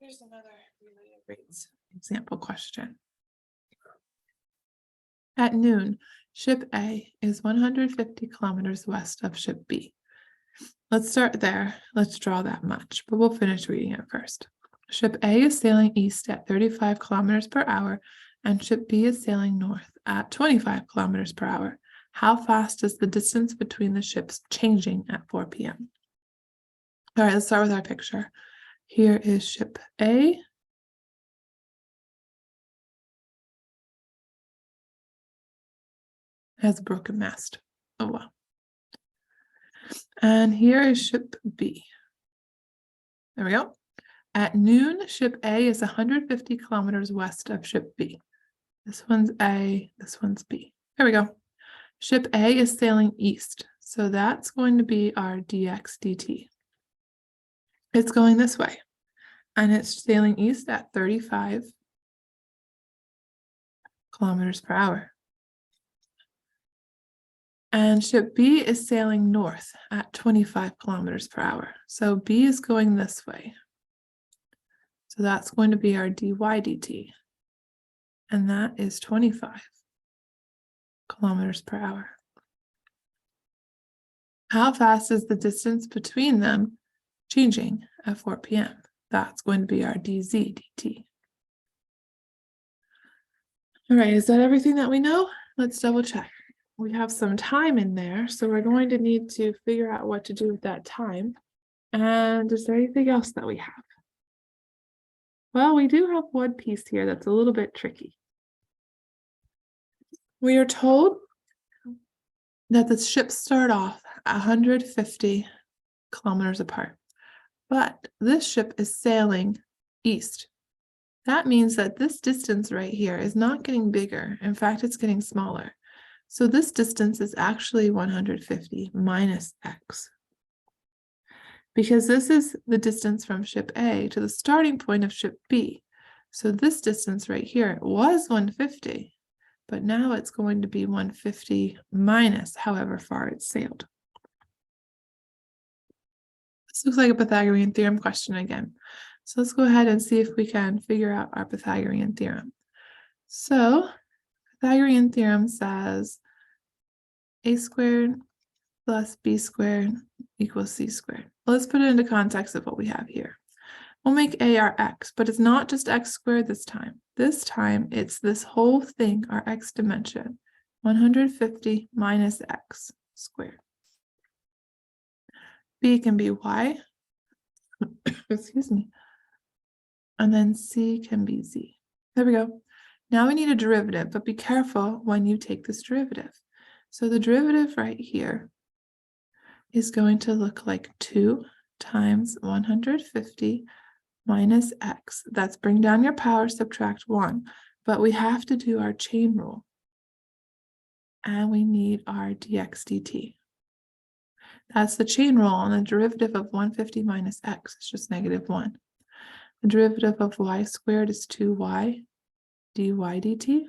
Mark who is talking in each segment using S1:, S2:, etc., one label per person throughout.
S1: Here's another related rates example question. At noon, ship A is 150 kilometers west of ship B. Let's start there. Let's draw that much, but we'll finish reading it first. Ship A is sailing east at 35 kilometers per hour, and ship B is sailing north at 25 kilometers per hour. How fast is the distance between the ships changing at 4 p.m.? All right, let's start with our picture. Here is ship A. Has a broken mast. Oh, wow. And here is ship B. There we go. At noon, ship A is 150 kilometers west of ship B. This one's A, this one's B. There we go. Ship A is sailing east, so that's going to be our dx dt. It's going this way, and it's sailing east at 35 kilometers per hour. And ship B is sailing north at 25 kilometers per hour. So B is going this way. So that's going to be our dy dt. And that is 25 kilometers per hour. How fast is the distance between them changing at 4 p.m.? That's going to be our dz dt. All right, is that everything that we know? Let's double check. We have some time in there, so we're going to need to figure out what to do with that time. And is there anything else that we have? Well, we do have one piece here that's a little bit tricky. We are told that the ships start off 150 kilometers apart, but this ship is sailing east. That means that this distance right here is not getting bigger. In fact, it's getting smaller. So this distance is actually 150 minus x. Because this is the distance from ship A to the starting point of ship B. So this distance right here was 150, but now it's going to be 150 minus however far it's sailed. This looks like a Pythagorean theorem question again. So let's go ahead and see if we can figure out our Pythagorean theorem. So Pythagorean theorem says a squared plus b squared equals c squared. Let's put it into context of what we have here. We'll make a our x, but it's not just x squared this time. This time, it's this whole thing, our x dimension, 150 minus x squared. B can be y, excuse me, and then c can be z. There we go. Now we need a derivative, but be careful when you take this derivative. So the derivative right here is going to look like 2 times 150 minus x. That's bring down your power, subtract 1. But we have to do our chain rule. And we need our dx dt. That's the chain rule, and the derivative of 150 minus x is just -1. The derivative of y squared is 2y dy dt.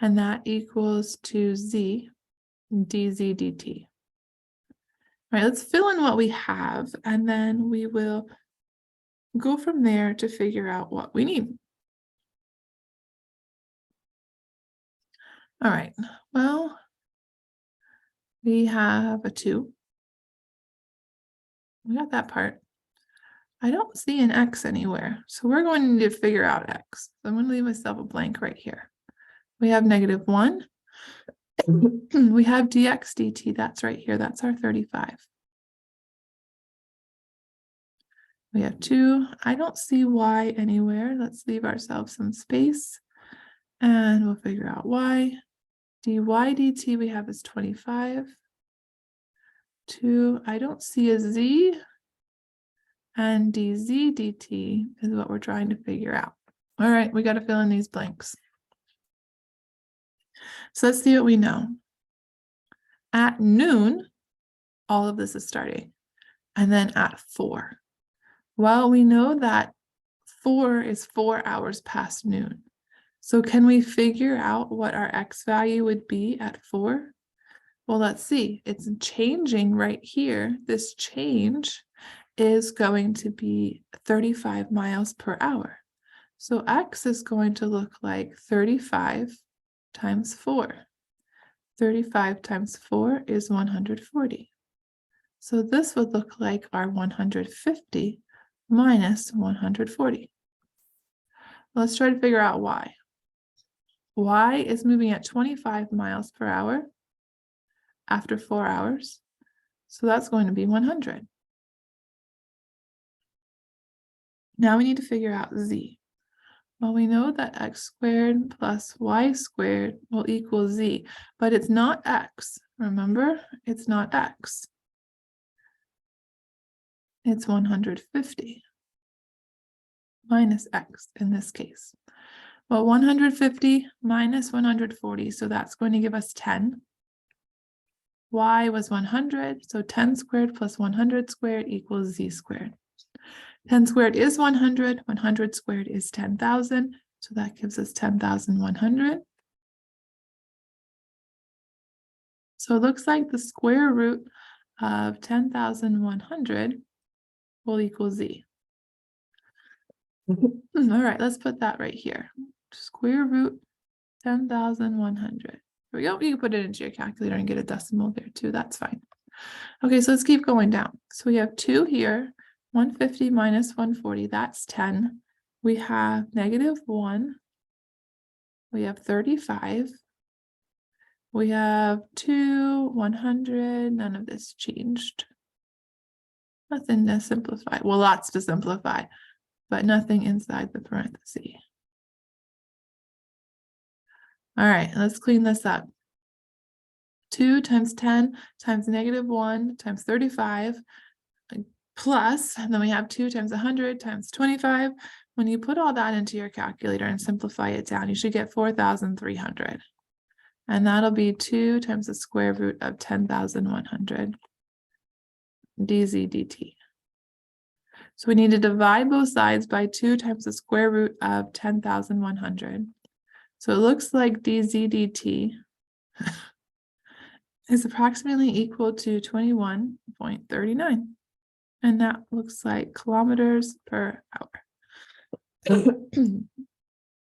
S1: And that equals to z dz dt. All right, let's fill in what we have, and then we will go from there to figure out what we need. All right, well, we have a 2. We got that part. I don't see an x anywhere, so we're going to need to figure out x. So I'm going to leave myself a blank right here. We have -1. We have dx dt, that's right here, that's our 35. We have 2. I don't see y anywhere. Let's leave ourselves some space and we'll figure out y. Dy dt we have is 25. 2, I don't see a z. And dz dt is what we're trying to figure out. All right, we got to fill in these blanks. So let's see what we know. At noon, all of this is starting. And then at 4. Well, we know that 4 is 4 hours past noon. So can we figure out what our x value would be at 4? Well, let's see. It's changing right here. This change is going to be 35 miles per hour. So x is going to look like 35 times 4. 35 times 4 is 140. So this would look like our 150 minus 140. Let's try to figure out y. Y is moving at 25 miles per hour after 4 hours. So that's going to be 100. Now we need to figure out z. Well, we know that x squared plus y squared will equal z, but it's not x. Remember, it's not x. It's 150 minus x in this case. Well, 150 minus 140, so that's going to give us 10. Y was 100, so 10 squared plus 100 squared equals z squared. 10 squared is 100, 100 squared is 10,000, so that gives us 10,100. So it looks like the square root of 10,100 will equal z. All right, let's put that right here. Square root 10,100. Here we go. You can put it into your calculator and get a decimal there too. That's fine. Okay, so let's keep going down. So we have 2 here. 150 minus 140, that's 10. We have -1. We have 35. We have 2, 100. None of this changed. Nothing to simplify. Well, lots to simplify, but nothing inside the parenthesis. All right, let's clean this up. 2 times 10 times -1 times 35 plus, and then we have 2 times 100 times 25. When you put all that into your calculator and simplify it down, you should get 4,300. And that'll be 2 times the square root of 10,100 dz dt. So we need to divide both sides by 2 times the square root of 10,100. So it looks like dz dt is approximately equal to 21.39. And that looks like kilometers per hour.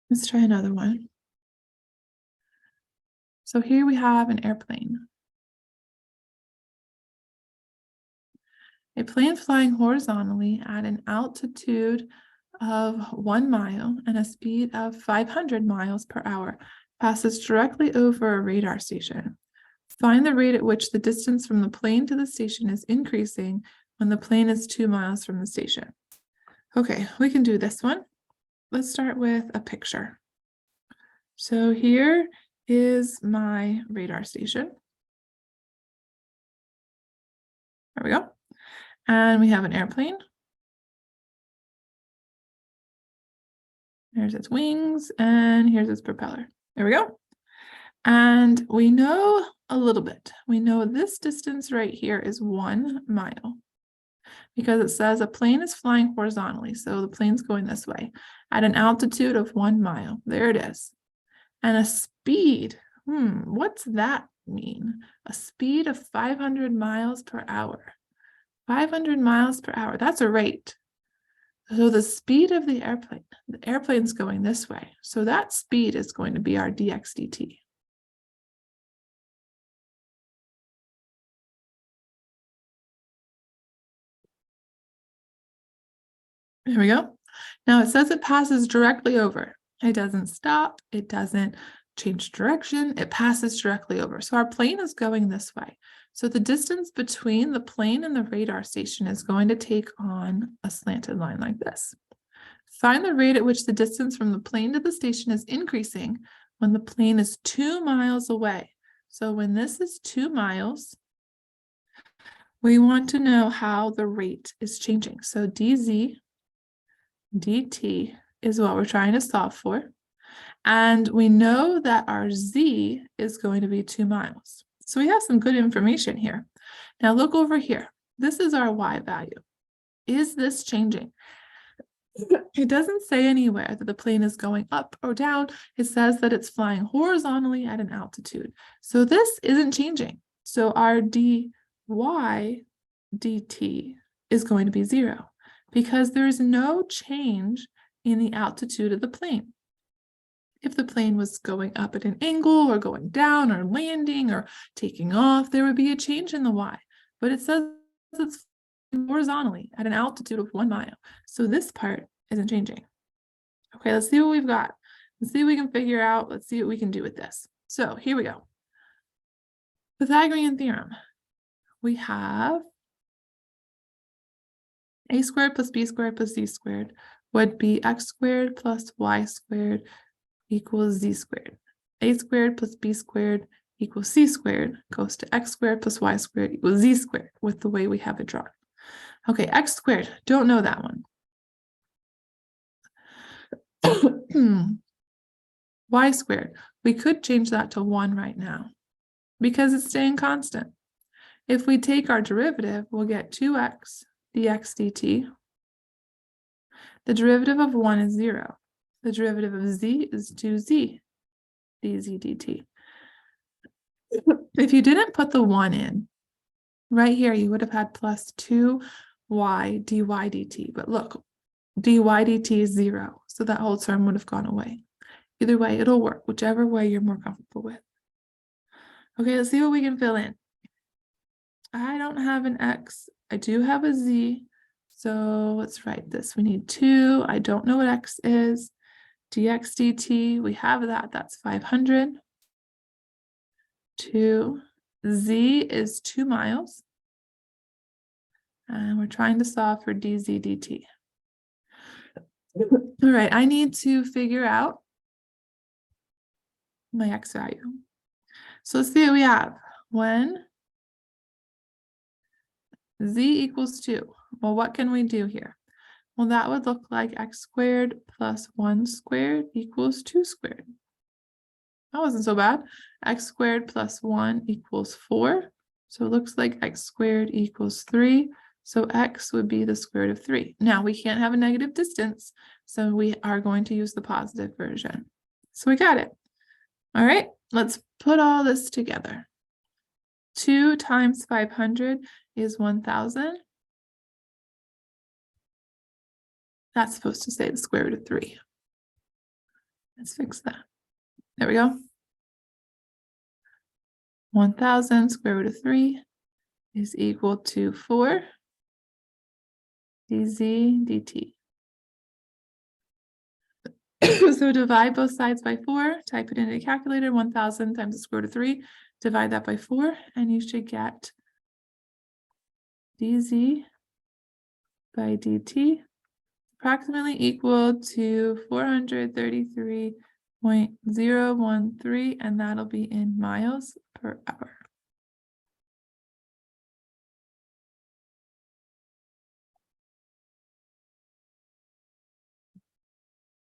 S1: Let's try another one. So here we have an airplane. A plane flying horizontally at an altitude of 1 mile and a speed of 500 miles per hour passes directly over a radar station. Find the rate at which the distance from the plane to the station is increasing when the plane is 2 miles from the station. Okay, we can do this one. Let's start with a picture. So here is my radar station. There we go. And we have an airplane. There's its wings, and here's its propeller. There we go. And we know a little bit. We know this distance right here is 1 mile because it says a plane is flying horizontally. So the plane's going this way at an altitude of 1 mile. There it is. And a speed, what's that mean? A speed of 500 miles per hour. 500 miles per hour, that's a rate. So the speed of the airplane's going this way. So that speed is going to be our dx dt. There we go. Now it says it passes directly over. It doesn't stop. It doesn't change direction. It passes directly over. So our plane is going this way. So the distance between the plane and the radar station is going to take on a slanted line like this. Find the rate at which the distance from the plane to the station is increasing when the plane is 2 miles away. So when this is 2 miles, we want to know how the rate is changing. So dz dt is what we're trying to solve for. And we know that our z is going to be 2 miles. So we have some good information here. Now look over here. This is our y value. Is this changing? It doesn't say anywhere that the plane is going up or down. It says that it's flying horizontally at an altitude. So this isn't changing. So our dy dt is going to be 0 because there is no change in the altitude of the plane. If the plane was going up at an angle or going down or landing or taking off, there would be a change in the y. But it says it's horizontally at an altitude of 1 mile. So this part isn't changing. Okay, let's see what we've got. Let's see what we can figure out. Let's see what we can do with this. So here we go. Pythagorean theorem. We have a squared plus b squared plus c squared would be x squared plus y squared equals z squared. A squared plus b squared equals c squared goes to x squared plus y squared equals z squared with the way we have it drawn. Okay, x squared, don't know that one. Y squared, we could change that to 1 right now because it's staying constant. If we take our derivative, we'll get 2x dx dt. The derivative of 1 is 0. The derivative of z is 2z dz dt. If you didn't put the 1 in, right here, you would have had plus 2y dy dt. But look, dy dt is 0, so that whole term would have gone away. Either way, it'll work, whichever way you're more comfortable with. Okay, let's see what we can fill in. I don't have an x. I do have a z. So let's write this. We need 2. I don't know what x is. Dx dt, we have that. That's 500. 2. Z is 2 miles. And we're trying to solve for dz dt. All right, I need to figure out my x value. So let's see what we have. When z equals 2, well, what can we do here? Well, that would look like x squared plus 1 squared equals 2 squared. That wasn't so bad. X squared plus 1 equals 4. So it looks like x squared equals 3. So x would be the square root of 3. Now, we can't have a negative distance, so we are going to use the positive version. So we got it. All right, let's put all this together. 2 times 500 is 1,000. That's supposed to say the square root of 3. Let's fix that. There we go. 1,000 square root of 3 is equal to 4 dz dt. So divide both sides by 4, type it into a calculator, 1,000 times the square root of 3, divide that by 4, and you should get dz by dt approximately equal to 433.013, and that'll be in miles per hour.